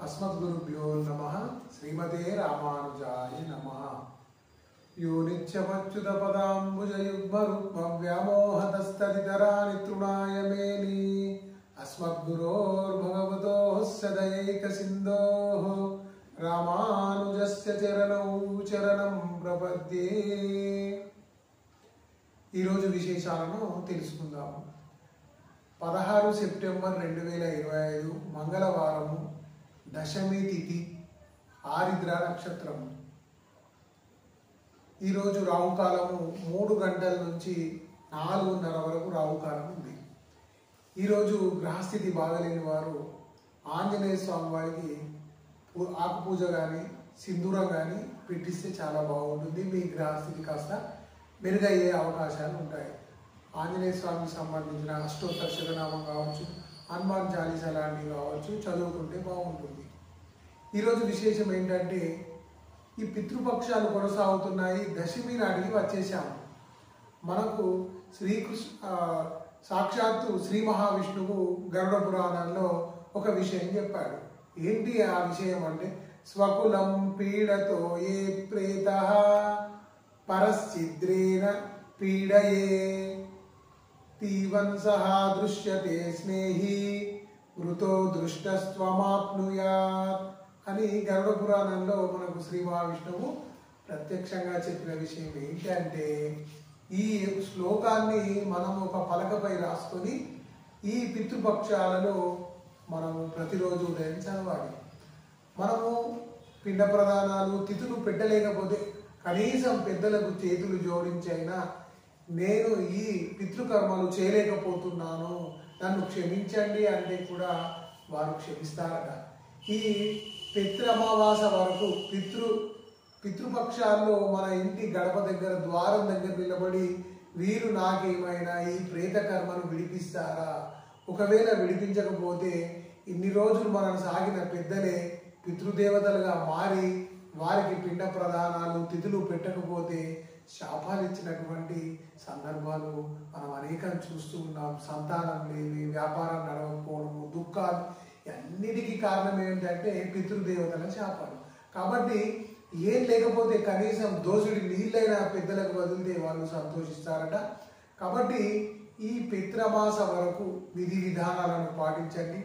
अस्मद्गुरुभ्यो नमः। श्रीमते रामानुजाय नमः। यो नित्यमच्युतपदाम्बुजयुग्मरुग्मव्यामोहतस्तदितराणि तृणाय मेनि अस्मद्गुरोर्भगवतोः सदयैकसिन्धोः रामानुजस्य चरणौ चरणं प्रपद्ये। ఈరోజు విశేషాలను తెలుసుకుందాము. 16 సెప్టెంబర్ 2025 మంగళవారము, దశమి తిథి, ఆరిద్ర నక్షత్రము. ఈరోజు రాహుకాలము 3 గంటల నుంచి 4:30 వరకు రాహుకాలం ఉంది. ఈరోజు గ్రహస్థితి బాగలేని వారు ఆంజనేయ స్వామి వారికి ఆకు పూజ కానీ సింధూరం కానీ పెట్టిస్తే చాలా బాగుంటుంది. మీ గ్రహస్థితి కాస్త మెరుగయ్యే అవకాశాలు ఉంటాయి. ఆంజనేయ స్వామికి సంబంధించిన అష్టోత్తర శతనామం కావచ్చు, హనుమాన్ చాలీసా లాంటివి కావచ్చు, చదువుకుంటే బాగుంటుంది. ఈరోజు విశేషం ఏంటంటే, ఈ పితృపక్షాలు కొనసాగుతున్నాయి. దశమి నాటికి వచ్చేసాము. మనకు సాక్షాత్తు శ్రీ మహావిష్ణువు గరుడ పురాణంలో ఒక విషయం చెప్పాడు. ఏంటి ఆ విషయం అంటే, స్వకులం పీడతో ఏ ప్రేత పరశ్చిద్రేణ పీడయే తీవన్సహ దృశ్యతే స్నేహి మృతో దృష్టస్త్వమాప్నుయాత్ అని గరుడ పురాణంలో మనకు శ్రీ మహావిష్ణువు ప్రత్యక్షంగా చెప్పిన విషయం ఏంటంటే, ఈ శ్లోకాన్ని మనం ఒక పలకపై రాసుకొని ఈ పితృపక్షాలలో మనము ప్రతిరోజు ఉదయం చదవాలి. మనము పిండ ప్రదానాలు తిథులు పెట్టలేకపోతే కనీసం పెద్దలకు చేతులు జోడించైనా నేను ఈ పితృకర్మలు చేయలేకపోతున్నాను, నన్ను క్షమించండి అంటే కూడా వారు క్షమిస్తారట. ఈ పితృ అమావాస వరకు పితృపక్షాల్లో మన ఇంటి గడప దగ్గర ద్వారం దగ్గర నిలబడి వీరు నాకేమైనా ఈ ప్రేత కర్మను విడిపిస్తారా, ఒకవేళ విడిపించకపోతే ఇన్ని రోజులు మనం సాగిన పెద్దలే పితృదేవతలుగా మారి వారికి పిండ ప్రదానాలు తిథులు పెట్టకపోతే శాపాలు ఇచ్చినటువంటి సందర్భాలు మనం అనేకం చూస్తూ ఉన్నాం. సంతానం లేని, వ్యాపారం నడవకపోవడము, దుఃఖాలు, అన్నిటికీ కారణం ఏంటంటే పితృదేవతల శాపాలు. కాబట్టి ఏం లేకపోతే కనీసం దోసుడి నీళ్ళైనా పెద్దలకు వదిలితే వాళ్ళు సంతోషిస్తారట. కాబట్టి ఈ పితృమాస వరకు విధి విధానాలను పాటించండి.